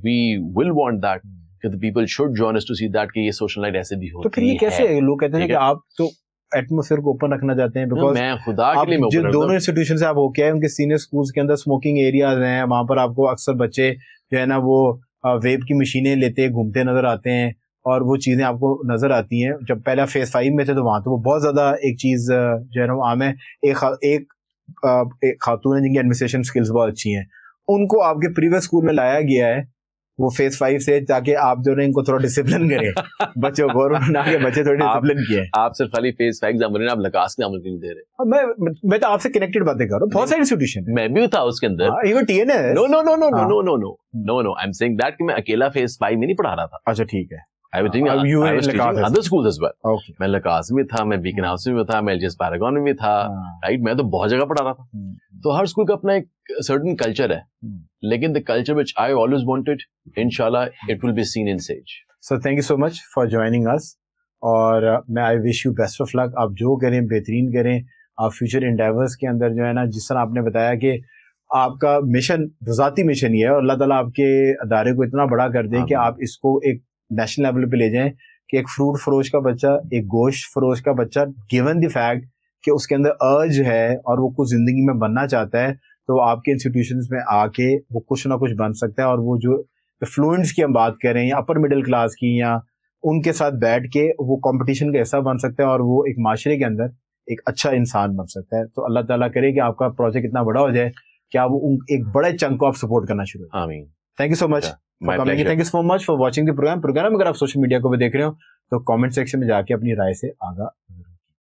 we will want that کہ the people should join us to see that کہ یہ سوشل نائٹ ایسے بھی ہوتی ہے. تو پھر یہ کیسے لوگ کہتے ہیں کہ آپ تو ایٹموسفیئر کو اوپن رکھنا چاہتے ہیں, بیکاز میں خدا کے لیے جو دونوں انسٹیٹیوشن سے آپ ہو کے ان کے سینئر اسکولس کے اندر اسموکنگ ایریاز ہیں, وہاں پر آپ کو اکثر بچے جو ہے نا وہ ویب کی مشینیں لیتے گھومتے نظر آتے ہیں, اور وہ چیزیں آپ کو نظر آتی ہیں. جب پہلا فیز 5 میں تھے تو وہاں تو وہ بہت زیادہ ایک چیز جو ہے نا عام ہے. ایک خاتون ہے جن کی ایڈمنسٹریشن اسکلس بہت اچھی ہیں, ان کو آپ کے پریویس اسکول میں لایا گیا ہے وہ فیز 5 سے, تاکہ آپ جو ہے ان کو تھوڑا ڈسپلن کریں بچوں کو, اور بچے تھوڑے ڈسپلن کیے. آپ صرف خالی فیز 5 ایگزام رہے ہیں, آپ لکاس کے عمل نہیں دے رہے. میں تو آپ سے کنیکٹڈ باتیں کر رہا ہوں, بہت سارے انسٹیٹیوشن میں بھی تھا اس کے اندر. نو, آئی ایم سیئنگ دیٹ کہ میں اکیلا فیز 5 میں نہیں پڑھا رہا تھا. اچھا ٹھیک ہے. I was teaching, You were I was in teaching Lakas. other schools as well. Okay. میں لکاس میں تھا, میں بیکن ہاؤس میں تھا, میں LGS پیراگون میں بھی تھا, رائٹ, میں تو بہت جگہ پڑھا رہا تھا. تو ہر اسکول کا اپنا ایک سرٹن کلچر ہے, لیکن the culture which I always wanted, inshallah it will be seen in Sage. So thank you so much for joining us. اور میں I wish you best of luck. آپ جو کریں بہترین کریں. آپ فیوچر انڈیورس کے اندر جو ہے نا, جس طرح آپ نے بتایا کہ آپ کا مشن ذاتی مشن ہی ہے, اور اللہ تعالیٰ آپ کے ادارے کو اتنا بڑا کر دے کہ آپ اس کو ایک نیشنل لیول پہ لے جائیں, کہ ایک فروٹ فروش کا بچہ, ایک گوشت فروش کا بچہ, گیون دی فیکٹ کہ اس کے اندر ارج ہے اور وہ کچھ زندگی میں بننا چاہتا ہے, تو آپ کے انسٹیٹیوشنز میں آ کے وہ کچھ نہ کچھ بن سکتا ہے. اور وہ جو فلوئنٹس کی ہم بات کریں یا اپر مڈل کلاس کی, یا ان کے ساتھ بیٹھ کے وہ کمپٹیشن کا حصہ بن سکتا ہے, اور وہ ایک معاشرے کے اندر ایک اچھا انسان بن سکتا ہے. تو اللہ تعالیٰ کرے کہ آپ کا پروجیکٹ اتنا بڑا ہو جائے کہ آپ ایک بڑے چنک کو آپ سپورٹ کرنا شروع کریں. آمین. Thank you so much. Thank you so much for watching the program. اگر آپ سوشل میڈیا کو بھی دیکھ رہے ہو تو کامنٹ سیکشن میں جا کے اپنی رائے سے آگاہ